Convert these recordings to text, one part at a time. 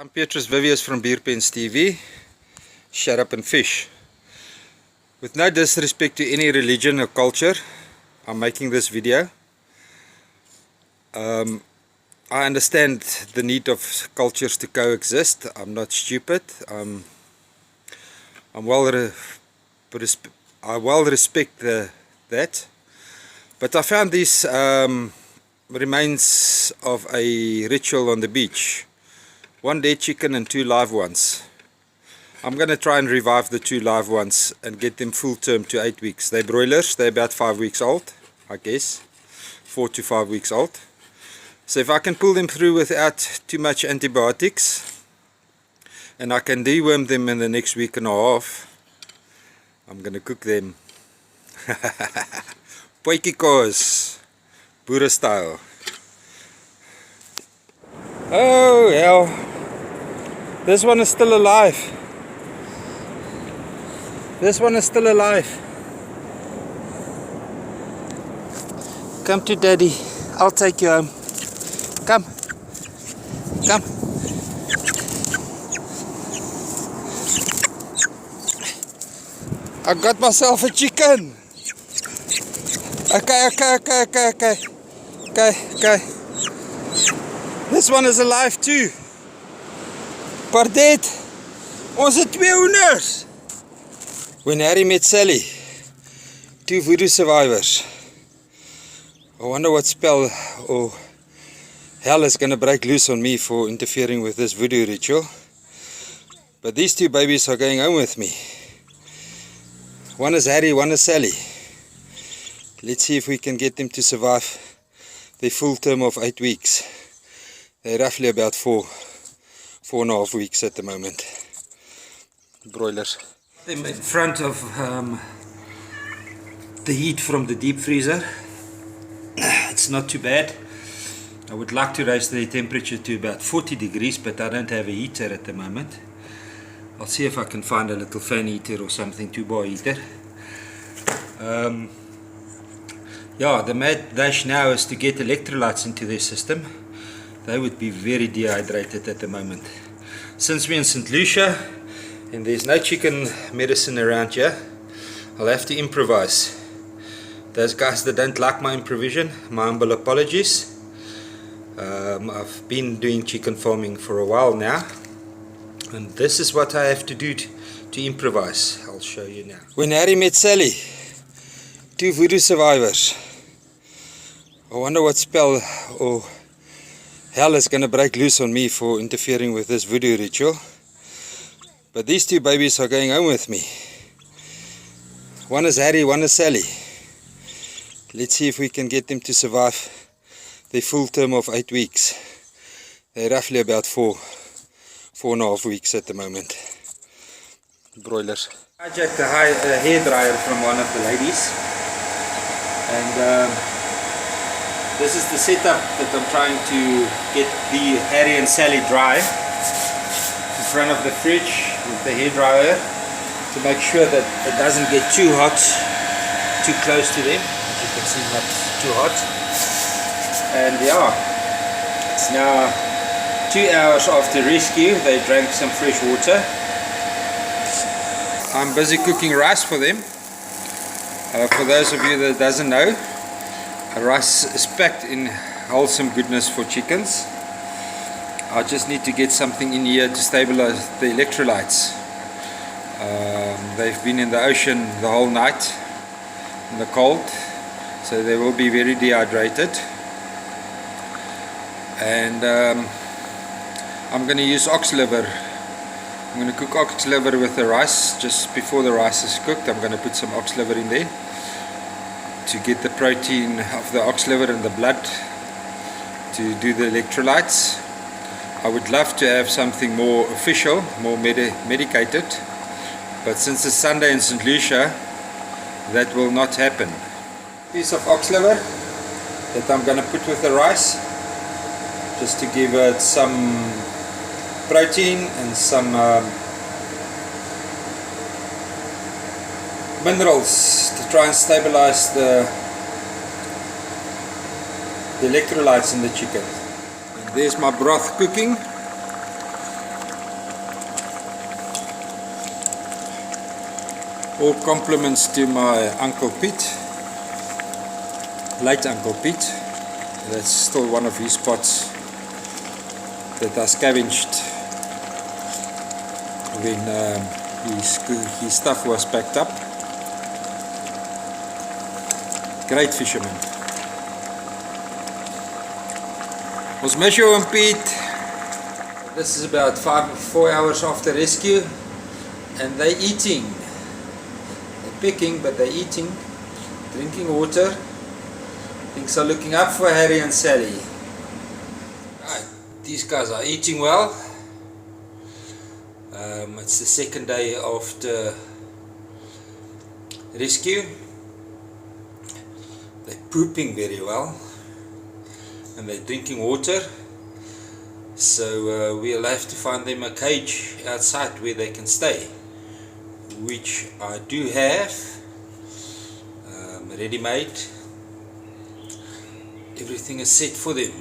I'm Petrus Viviers from Beerpens TV. Shut up and fish. With no disrespect to any religion or culture, I'm making this video. I understand the need of cultures to coexist. I'm not stupid. I well respect that. But I found these remains of a ritual on the beach. 1 dead chicken and 2 live ones. I'm going to try and revive the 2 live ones and get them full term to 8 weeks. They're broilers, they're about 5 weeks old, I guess. 4 to 5 weeks old. So if I can pull them through without too much antibiotics, and I can deworm them in the next week and a half, I'm going to cook them. Potjiekos, Boere style. Oh hell, this one is still alive. This one is still alive. Come to daddy, I'll take you home. Come, come. I got myself a chicken. Okay. This one is alive too. Pardet, ons het 2 hoenders. When Harry met Sally, 2 voodoo survivors. I wonder what spell or hell is going to break loose on me for interfering with this voodoo ritual. But these 2 babies are going home with me. One is Harry, one is Sally. Let's see if we can get them to survive their full term of 8 weeks. They're roughly about 4.5 weeks at the moment. Broilers. Them in front of the heat from the deep freezer. It's not too bad. I would like to raise the temperature to about 40 degrees, but I don't have a heater at the moment. I'll see if I can find a little fan heater or something, 2-bar heater. Yeah, the mad dash now is to get electrolytes into their system. They would be very dehydrated at the moment. Since we're in St Lucia and there's no chicken medicine around here, I'll have to improvise. Those guys that don't like my improvisation, my humble apologies. I've been doing chicken farming for a while now, and this is what I have to do to improvise. I'll show you now. When Harry met Sally, 2 voodoo survivors. I wonder what spell or hell is going to break loose on me for interfering with this voodoo ritual. But these 2 babies are going home with me. One is Harry, one is Sally. Let's see if we can get them to survive their full term of 8 weeks. They're roughly about 4.5 weeks at the moment. Broilers. I hijacked a hairdryer from one of the ladies, and this is the setup that I'm trying to get the Harry and Sally dry in front of the fridge with the hairdryer to make sure that it doesn't get too hot, too close to them. As you can see, not too hot. And yeah, it's now 2 hours after rescue. They drank some fresh water. I'm busy cooking rice for them. For those of you that doesn't know, rice is packed in wholesome goodness for chickens. I just need to get something in here to stabilize the electrolytes. They've been in the ocean the whole night in the cold, so they will be very dehydrated. And I'm going to use ox liver. I'm going to cook ox liver with the rice. Just before the rice is cooked, I'm going to put some ox liver in there to get the protein of the ox liver and the blood to do the electrolytes. I would love to have something more official, more medicated, but since it's Sunday in St Lucia, that will not happen. Piece of ox liver that I'm going to put with the rice, just to give it some protein and some minerals to try and stabilize the electrolytes in the chicken. And there's my broth cooking. All compliments to my Uncle Pete, late Uncle Pete. That's still one of his spots that I scavenged when his stuff was packed up. Great fisherman. Ons miss jou, Oom Piet. This is about 4 hours after rescue, and they're eating. They're picking, but they're eating, drinking water. Things are looking up for Harry and Sally. Right, these guys are eating well. It's the second day after rescue. They're pooping very well, and they're drinking water. So we'll have to find them a cage outside where they can stay, which I do have ready-made. Everything is set for them.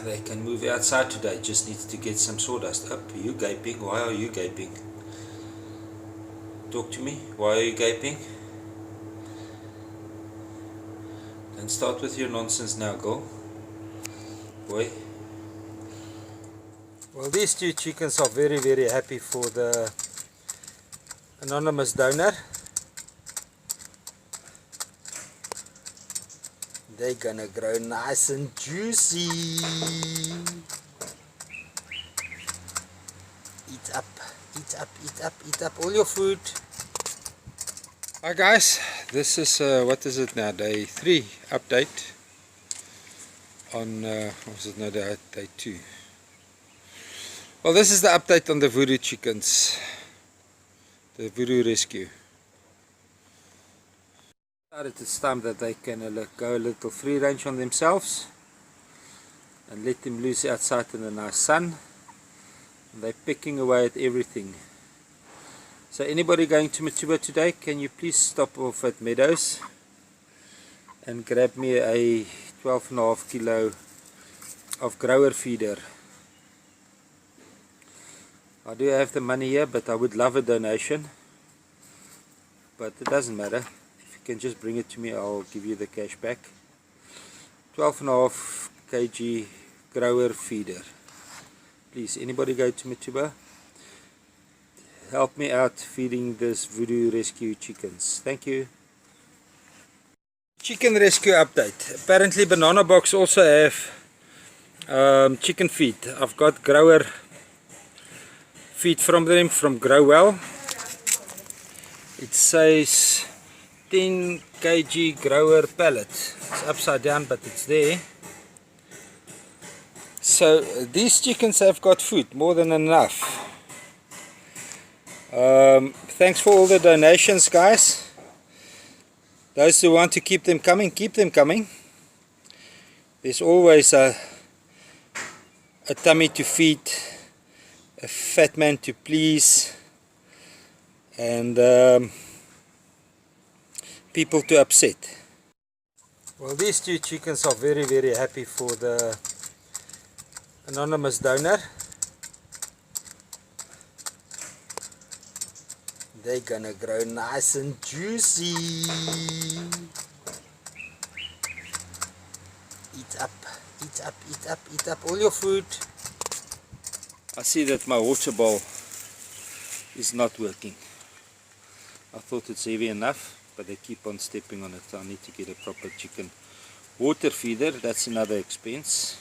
They can move outside today. Just needs to get some sawdust up. Are you gaping? Why are you gaping? Talk to me. Why are you gaping? Don't start with your nonsense now, girl. Boy. Well, these two chickens are very, very happy for the anonymous donor. They're gonna grow nice and juicy. Eat up, eat up, eat up, eat up all your food. Hi guys, this is what is it now, day 3 update on what was it now, day 2. Well, this is the update on the VooDoo chickens, the VooDoo rescue. It's time that they can go a little free range on themselves and let them loose outside in the nice sun. And they're picking away at everything. So anybody going to Matuba today, can you please stop off at Meadows and grab me a 12.5 kilo of grower feeder. I do have the money here, but I would love a donation, but it doesn't matter. If you can just bring it to me, I'll give you the cash back. 12.5 kg grower feeder. Please, anybody go to Matuba? Help me out feeding this VooDoo rescue chickens. Thank you. Chicken rescue update. Apparently Banana Box also have chicken feed. I've got grower feed from them from Grow Well. It says 10 kg grower pellet. It's upside down, but it's there. So these chickens have got food, more than enough. Thanks for all the donations, guys. Those who want to keep them coming, keep them coming. There's always a tummy to feed, a fat man to please, and people to upset. Well, these two chickens are very, very happy for the anonymous donor. They're gonna grow nice and juicy. Eat up, eat up, eat up, eat up all your food. I see that my water bowl is not working. I thought it's heavy enough, but they keep on stepping on it. I need to get a proper chicken water feeder. That's another expense.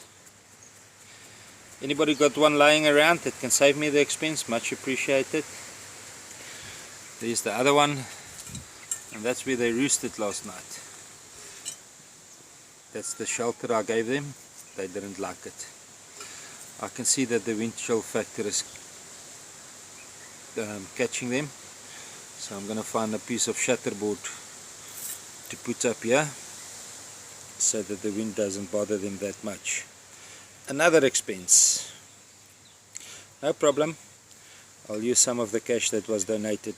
Anybody got one lying around that can save me the expense? Much appreciated. There's the other one, and that's where they roosted last night. That's the shelter I gave them. They didn't like it. I can see that the wind chill factor is catching them, so I'm going to find a piece of shatterboard to put up here so that the wind doesn't bother them that much. Another expense. No problem. I'll use some of the cash that was donated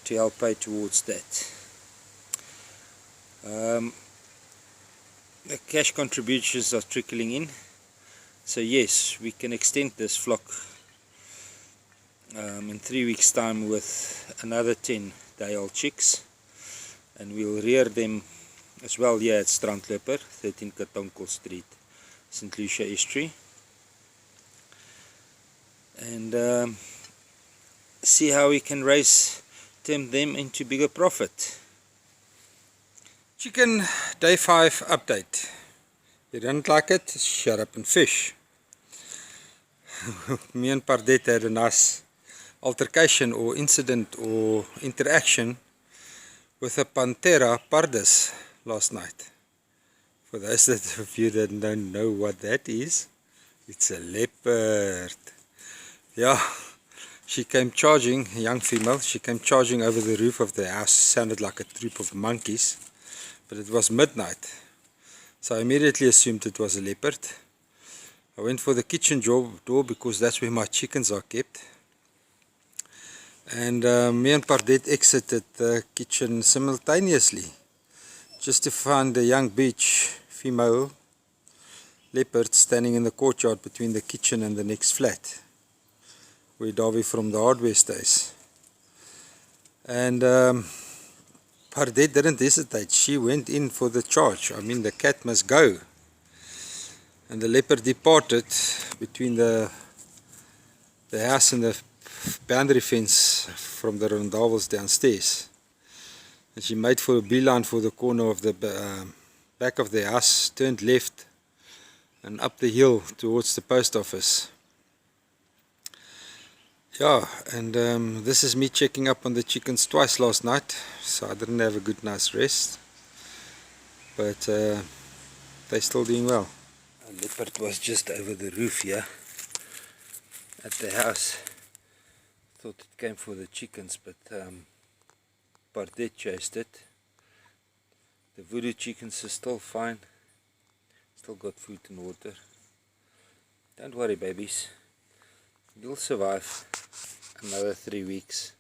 to help pay towards that. The cash contributions are trickling in, so yes, we can extend this flock in 3 weeks time with another 10-day-old chicks, and we'll rear them as well here at Strandloper, 13 Katonkel Street, St Lucia Estuary, and see how we can tempt them into bigger profit. Chicken day 5 update. You didn't like it? Shut up and fish. Me and Pardette had a nice altercation or incident or interaction with a Panthera pardus last night. For those of you that don't know what that is, it's a leopard. Yeah, she came charging, a young female, she came charging over the roof of the house. Sounded like a troop of monkeys, but it was midnight. So I immediately assumed it was a leopard. I went for the kitchen door because that's where my chickens are kept. And me and Pardette exited the kitchen simultaneously, just to find a young beach female leopard standing in the courtyard between the kitchen and the next flat, where Davy from the hardware stays. And Pardette didn't hesitate. She went in for the charge. I mean, the cat must go. And the leopard departed between the house and the boundary fence from the rondavels downstairs. And she made for a beeline for the corner of the back of the house, turned left and up the hill towards the post office. Yeah, and this is me checking up on the chickens twice last night, so I didn't have a good night's rest, but they're still doing well. A leopard was just over the roof here at the house. Thought it came for the chickens, but Pardette chased it. The VooDoo chickens are still fine, still got food and water. Don't worry, babies. You'll survive another 3 weeks.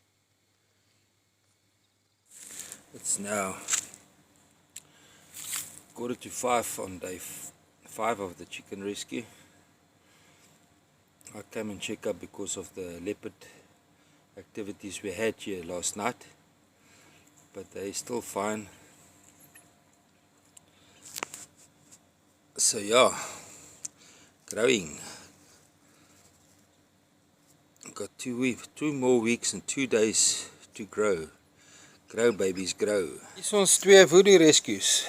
It's now 4:45 on day 5 of the chicken rescue. I came and check up because of the leopard activities we had here last night, but they're still fine. So yeah, growing. Got 2 more weeks and 2 days to grow. Grow babies, grow. Hier is ons 2 VooDoo rescues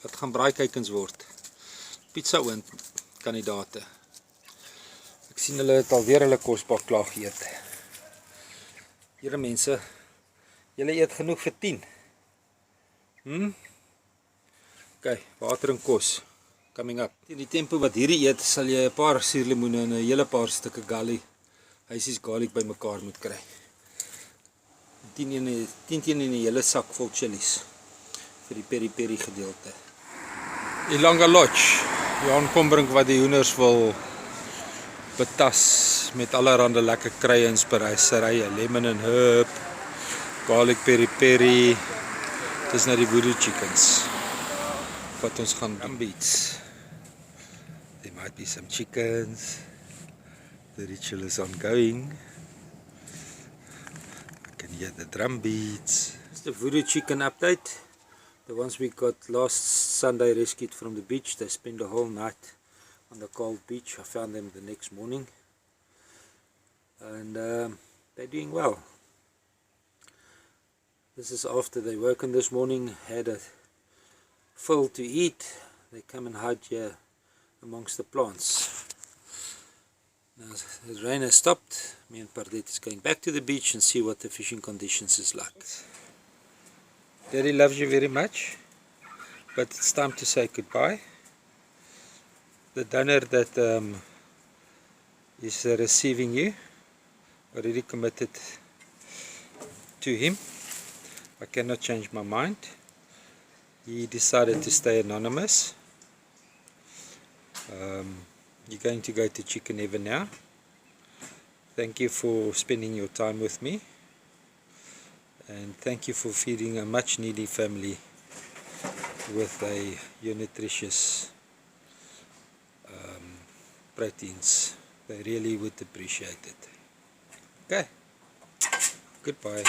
wat gaan braaikykens word. Pizza oond kandidate. Ek sien hulle het alweer hulle kosbak klaar geëet. Here mense, julle eet genoeg vir 10. Okay, water en kos coming up. In die tempo wat hierdie eet, sal jy 'n paar suurlemoene en 'n hele paar stukke huisies garlic by mekaar moet kry. 10 teen in 'n hele sak vol chilies vir die peri-peri gedeelte. Ilanga Lodge, Jan Kombrink wat die hoenders wil betas met allerhande lekker krye en speryserye, lemon and herb, garlic peri-peri. Dis nou die VooDoo chickens wat ons gaan beats. There might be some chickens. The ritual is ongoing. You can hear the drum beats. It's the VooDoo chicken update. The ones we got last Sunday rescued from the beach. They spent the whole night on the cold beach. I found them the next morning. And they're doing well. This is after they woken this morning, had a fill to eat. They come and hide here amongst the plants. Now the rain has stopped. Me and Pardette is going back to the beach and see what the fishing conditions is like. Daddy loves you very much, but it's time to say goodbye. The donor that is receiving you, already committed to him. I cannot change my mind. He decided to stay anonymous. You're going to go to Chicken Heaven now. Thank you for spending your time with me, and thank you for feeding a much needy family with your nutritious proteins. They really would appreciate it. Okay. Goodbye.